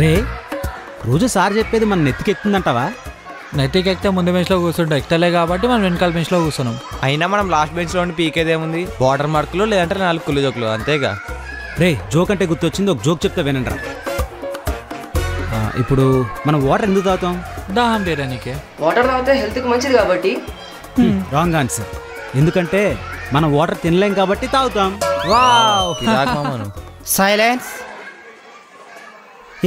రే రోజు సార్ చెప్పేది మన నెత్తికెక్కుతుందంటావా? నెత్తికెక్కితే ముందు బెంచ్లో కూర్చుంటాం, ఎక్కలే కాబట్టి మనం వెనకాల బెంచ్లో కూర్చున్నాం. అయినా మనం లాస్ట్ బెంచ్లో ఉండి పీకేదేముంది? వాటర్ మార్కులు లేదంటే 4 కుళ్ళు జోకులు అంతేగా. రే జోక్ అంటే గుర్తొచ్చింది, ఒక జోక్ చెప్తా వినండి. ఇప్పుడు మనం వాటర్ ఎందుకు తాగుతాం? దాహం తీయడానికే. వాటర్ తాగితే హెల్త్కి మంచిది కాబట్టి. Wrong answer. ఎందుకంటే మనం వాటర్ తినలేం కాబట్టి తాగుతాం. వావ్. సైలెన్స్.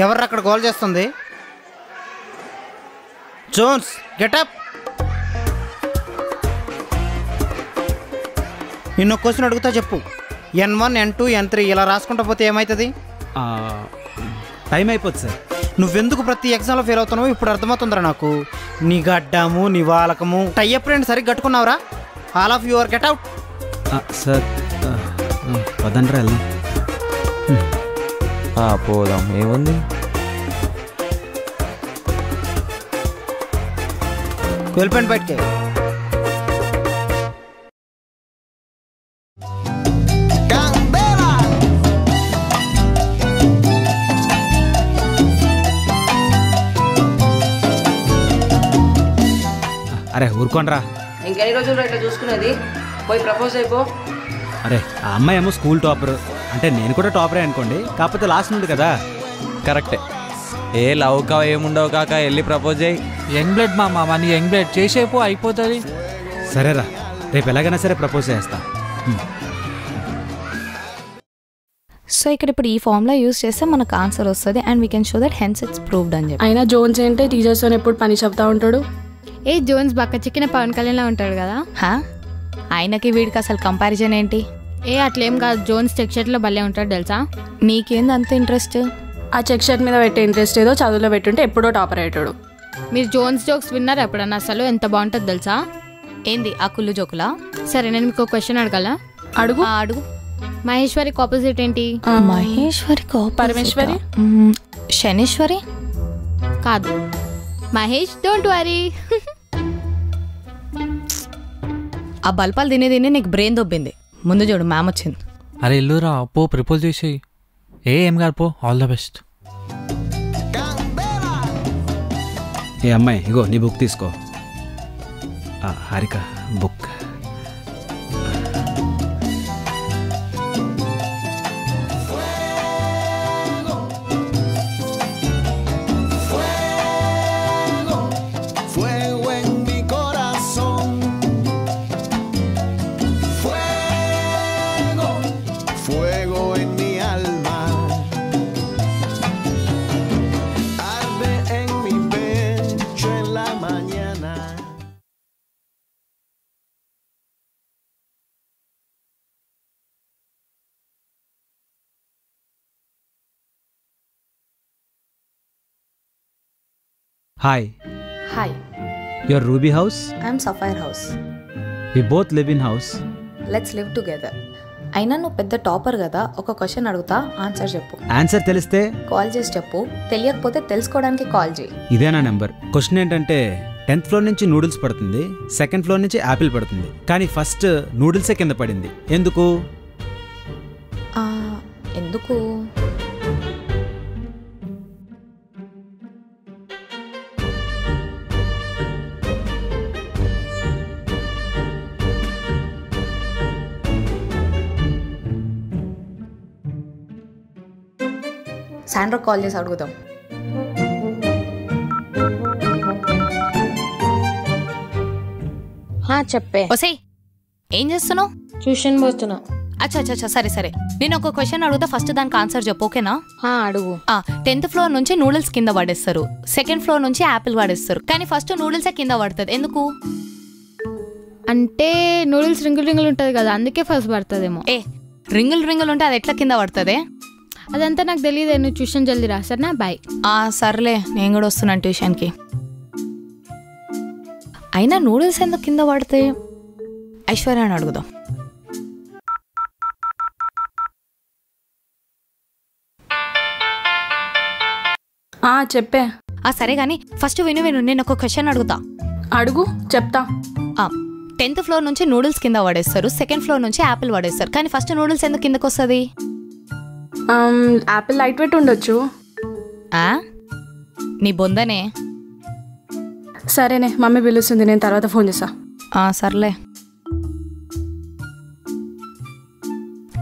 ఎవరు అక్కడ గోల్ చేస్తుంది? Jones getup. నిన్న క్వశ్చన్ అడుగుతా చెప్పు. N1 N2 N3 ఇలా రాసుకుంటా పోతే ఏమవుతుంది? టైం అయిపోతుంది సార్. నువ్వెందుకు ప్రతి ఎగ్జామ్లో ఫెయిల్ అవుతున్నావు ఇప్పుడు అర్థమవుతుందిరా నాకు. నీ గడ్డము నీ వాలకము టై అప్ రెండు సరిగ్గా కట్టుకున్నావురా. All of your get out. Sir పదండ్రా వెళ్దాం. పోదాం, ఏముంది? వెళ్ళిపోయింది బయటికి. అరే ఊరుకోనరా. ఇంకెన్ని రోజులు ఇట్లా చూసుకునేది? పోయి ప్రపోజ్ అయిపో. అరే ఆ అమ్మాయి ఏమో స్కూల్ టాపర్, అంటే నేను కూడా టాపరే అనుకోండి, కాకపోతే లాస్ట్ నుండి కదా. కరెక్టే. ఏ లవ్ కా ఏముండవు కాక వెళ్ళి ప్రపోజ్ చేయి. యంగ్ బ్లడ్ మామ, నీ యంగ్ బ్లడ్ చేసేపో అయిపోతుంది. సరేరా, రేపు ఎలాగైనా సరే ప్రపోజ్ చేస్తా. సో ఇక్కడ ఇప్పుడు ఈ ఫార్ములా యూజ్ చేస్తే మనకు ఆన్సర్ వస్తుంది and we can show that hence it's proved అని చెప్పి. అయినా జోన్స్ ఏంటంటే టీచర్స్తో ఎప్పుడు పని చెప్తా ఉంటాడు. ఏ జోన్స్ బక్క చిక్కిన పవన్ కళ్యాణ్లా ఉంటాడు కదా. ఆయనకి వీడికి అసలు కంపారిజన్ ఏంటి? ఏ అట్లేం కాదు, జోన్స్ చెక్ షర్ట్లో భలే ఉంటాడు తెలుసా. నీకేంది అంత ఇంట్రెస్ట్? ఆ చెక్ షర్ట్ మీద పెట్టే ఇంట్రెస్ట్ ఏదో చదువులో పెట్టుంటే ఎప్పుడో టాపర్ అయ్యాడు. మీరు జోన్స్ జోక్స్ విన్నారు ఎప్పుడన్నా? అసలు ఎంత బాగుంటుంది తెలుసా. ఏంది ఆ కుళ్ళు జోకులా? సరే నేను మీకు క్వశ్చన్ అడగాల. అడుగు. అడుగు. మహేశ్వరికి ఆపోజిట్ ఏంటి? మహేశ్వరికి పరమేశ్వరి. శనీశ్వరి కాదు. Mahesh don't worry. ఆ బల్పాలు తిని నీకు బ్రెయిన్ దొబ్బింది. ముందు చూడు మ్యామ్ వచ్చింది. అరే ఎల్లురా పో, ప్రపోజ్ చేసేయి. ఏం కాదు పో, ఆల్ ద బెస్ట్. ఏ అమ్మాయి ఇగో నీ బుక్ తీసుకో. Harika book. Hi. Hi. Your ruby house? I'm sapphire house. We both live in house. Let's live together. అయినా నువ్వు పెద్ద టాపర్ కదా, ఒక క్వశ్చన్ అడుగుతా, ఆన్సర్ చెప్పు. ఆన్సర్ తెలిస్తే కాల్ చేసి చెప్పు, తెలియకపోతే తెలుసుకోవడానికి కాల్ చేయి. ఇదే నా నెంబర్. క్వశ్చన్ ఏంటంటే 10th ఫ్లోర్ నుంచి నూడిల్స్ పడుతుంది, 2nd ఫ్లోర్ నుంచి యాపిల్ పడుతుంది, కానీ ఫస్ట్ నూడిల్సే కింద పడింది. ఎందుకు? ఎందుకు? శాండ్రో కాల్ చేసి అడుగుదాం. చెప్పే. ఒసేయ్ ఏం చేస్తున్నావు? ట్యూషన్ పోతున్నా. అచ్చా సరే. నేను ఒక క్వశ్చన్ అడుగుతా, ఫస్ట్ దానికి ఆన్సర్ చెప్పు, ఓకేనా? అడుగు. 10th ఫ్లోర్ నుంచి నూడిల్స్ కింద పడేస్తారు, 2nd ఫ్లోర్ నుంచి యాపిల్ పడేస్తారు, కానీ ఫస్ట్ నూడిల్సే కింద పడుతుంది. ఎందుకు? అంటే నూడిల్స్ రింగులు ఉంటుంది కదా, అందుకే ఫస్ట్ పడుతుందేమో. రింగులు ఉంటే అది ఎట్లా కింద పడుతుంది? అదంతా నాకు తెలియదు. నువ్వు ట్యూషన్ జల్దీ రా, సరేనా? బాయ్. సర్లే, నేను కూడా వస్తున్నాను ట్యూషన్కి. అయినా నూడిల్స్ ఎందుకు కింద పడతాయి? ఐశ్వర్యాని అడుగుదాం. చెప్పే. సరే కానీ ఫస్ట్ విను, నేను ఒక క్వశ్చన్ అడుగుతా. అడుగు, చెప్తా. 10th ఫ్లోర్ నుంచి నూడిల్స్ కింద పడేస్తారు, 2nd ఫ్లోర్ నుంచి యాపిల్ పడేస్తారు, కానీ ఫస్ట్ నూడిల్స్ ఎందుకు కిందకు వస్తుంది? యాపిల్ లైట్ వెయిట్ ఉండొచ్చు. ఆ? నీ బొందనే. సరేనే, మమ్మీ పిలుస్తుంది, నేను తర్వాత ఫోన్ చేస్తా. సర్లే.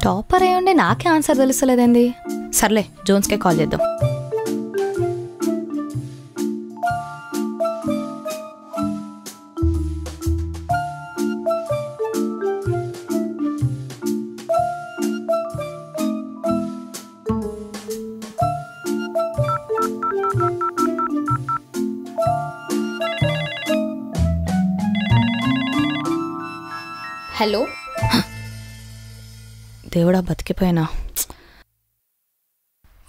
టాపర్ అయ్యండి నాకే ఆన్సర్ తెలుస్తలేదండి. సర్లే, జోన్స్కే కాల్ చేద్దాం. హలో. దేవుడా బతికిపోయినా.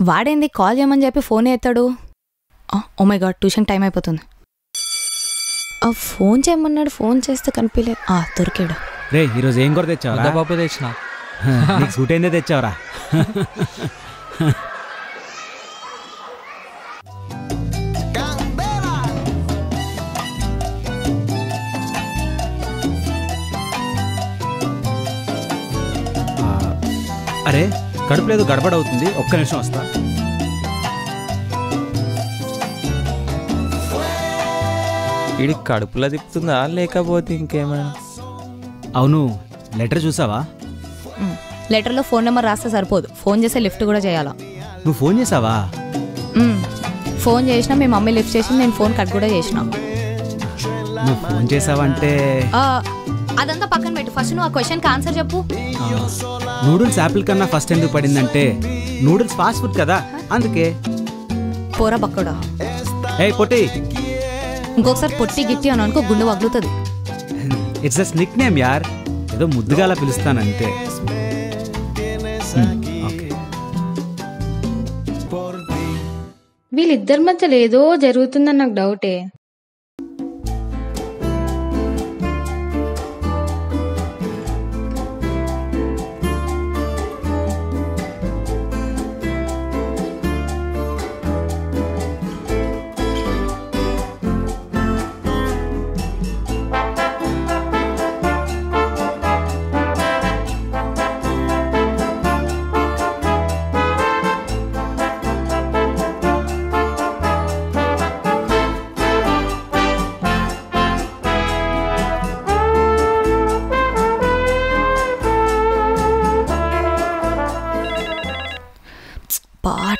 వాడేంది కాల్ చేయమని చెప్పి ఫోన్ ఎత్తాడు. Oh my God, tuition time అయిపోతుంది. ఫోన్ చేయమన్నాడు, ఫోన్ చేస్తే కనిపించలే. దొరికాడు. రే ఈరోజు ఏం కూడా తెచ్చావరా? బాబు తెచ్చిన. నీకు సూట్ అయిందే తెచ్చావరా? అరే కడుపు లేదు, గడబడ అవుతుంది, ఒక్క నిమిషం వస్తా. ఇది కడుపులో తిప్పుతుందా లేకపోతే ఇంకేమైనా? అవును, లెటర్ చూసావా? లెటర్లో ఫోన్ నెంబర్ రాస్తే సరిపోదు, ఫోన్ చేస్తే లిఫ్ట్ కూడా చేయాలా. నువ్వు ఫోన్ చేసావా? ఫోన్ చేసినా మీ మమ్మీ లిఫ్ట్ చేసి నేను ఫోన్ కట్ కూడా చేసిన. నువ్వు ఫోన్ చేసావంటే అదంతా పక్కన పెట్టు, ఫస్ట్ నువ్వు ఆ క్వశ్చన్కి ఆన్సర్ చెప్పు. నూడిల్స్ యాపిల్ కన్నా ఫస్ట్ ఎందుకు పడిందంటే నూడిల్స్ ఫాస్ట్ ఫుడ్ కదా, అందుకే. పోరా బక్కడా. పొట్టి, ఇంకొకసారి పొట్టి గిట్టి అని అనుకో, గుండె వగులుతుంది. ఇట్స్ జస్ట్ నిక్ నేమ్ యార్, ఏదో ముద్దుగా అలా పిలుస్తానంతే. వీళ్ళిద్దరి మధ్యలో ఏదో జరుగుతుందని నాకు డౌటే.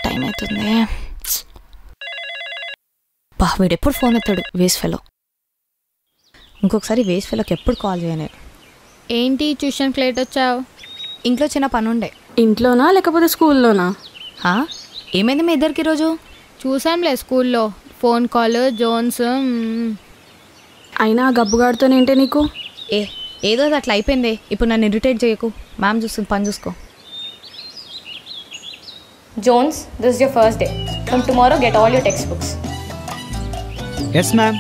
టైం అవుతుంది. వీడు ఎప్పుడు ఫోన్ ఎత్తాడు, వేస్ట్ ఫెలో. ఇంకొకసారి వేస్ట్ ఫెలోకి ఎప్పుడు కాల్ చేయను. ఏంటి ట్యూషన్కి లేట్ వచ్చావు? ఇంట్లో చిన్న పని ఉండే. ఇంట్లోనా లేకపోతే స్కూల్లోనా? ఏమైంది మీ ఇద్దరికి ఈరోజు? చూసాంలే స్కూల్లో ఫోన్ కాల్, జోన్స్. అయినా గబ్బుగాడుతోనేంటే నీకు? ఏదో అట్లా అయిపోయింది, ఇప్పుడు నన్ను ఇరిటేట్ చేయకు. మ్యామ్ చూస్తుంది, పని చూసుకో. Jones, this is your first day. From tomorrow, get all your textbooks. Yes, ma'am.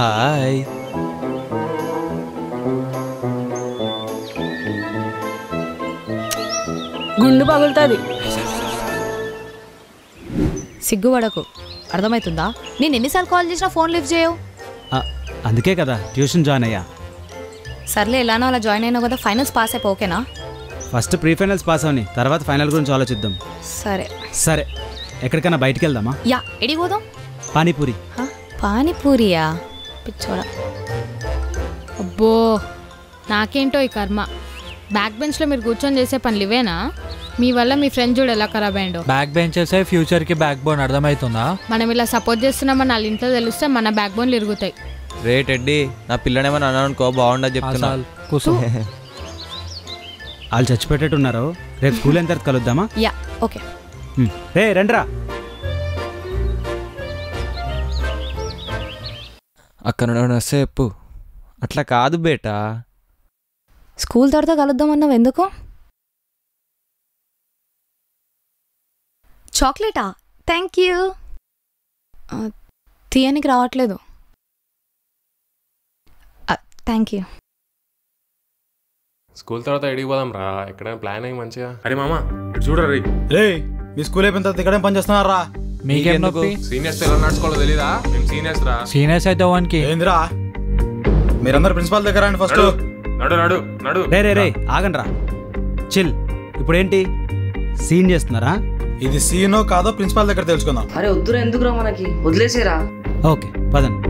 Hi. గుండు పగులుతుంది. సిగ్గుపడకు, అర్థమవుతుందా? నేను ఎన్నిసార్లు కాల్ చేసినా ఫోన్ లిఫ్ట్ చేయవు. అందుకే కదా ట్యూషన్ జాయిన్ అయ్యా. సర్లే, ఎలానో అలా జాయిన్ అయినా కదా. ఫైనల్స్ పాస్ అయిపో, ఓకేనా? ఫస్ట్ ప్రీ ఫైనల్స్ పాస్ అవని, తర్వాత ఫైనల్ గురించి ఆలోచిద్దాం. సరే సరే, ఎక్కడికైనా బయటికి వెళ్దామా? ఎడికి పోదాం? పానీపూరి. పానీపూరియా? పిచ్చోడా. అబ్బో, నాకేంటో ఈ కర్మ. బ్యాక్ బెంచ్లో మీరు కూర్చొని చేసే పనులు ఇవేనా? మీ వల్ల మీ ఫ్రెండ్ చూడు ఎలా ఖరాబ్ అయ్యిండో. బ్యాక్ బెంచెస్ ఫ్యూచర్కి బ్యాక్ బోన్, అర్థమవుతుందా? మనం ఇలా సపోర్ట్ చేస్తున్నామని వాళ్ళ ఇంట్లో తెలిస్తే మన బ్యాక్ బోన్లు ఇరుగుతాయి. రే టెడ్డీ, నా పిల్లనేమన్నా అన్నా అనుకో, బాగుండదు చెప్తున్నా. కూర్చో. వాళ్ళు చచ్చిపెట్టేట్టున్నారు. రేపు స్కూల్ ఎంత కలుద్దామా? ఓకే. రే రండ్రా. అక్కడ వస్తే చెప్పు. అట్లా కాదు బేటా. స్కూల్ తర్వాత కలుద్దాం అన్నావు, ఎందుకు? చాక్లెటా? Thank you. తీయనికి రావట్లేదు. Thank you. స్కూల్ తర్వాత ఎడికి పోదాం రా, ఎక్కడైనా ప్లాన్ అయ్యి మంచిగా. అరే మామ, ఇటు చూడరా. రే, మీ స్కూల్ అయిపోయిన తర్వాత ఇక్కడేం పని చేస్తున్నారా? మీకేం నొప్పి? సీనియర్స్ ఎలా నడుచుకోవాలో తెలీదా? మేము సీనియర్స్ రా. సీనియర్స్ అయితే వానికి ఏంద్రా మీరందరూ ప్రిన్సిపాల్ దగ్గర రండి ఫస్ట్. నడు నడు నడు. రే ఆగండి రా, చిల్. ఇప్పుడేంటి సీన్ చేస్తున్నారా? ఇది సీనో కాదో ప్రిన్సిపాల్ దగ్గర తెలుసుకుందాం. అరే వద్దురా, ఎందుకురా మనకి, వదిలేసేరా. ఓకే పదండి.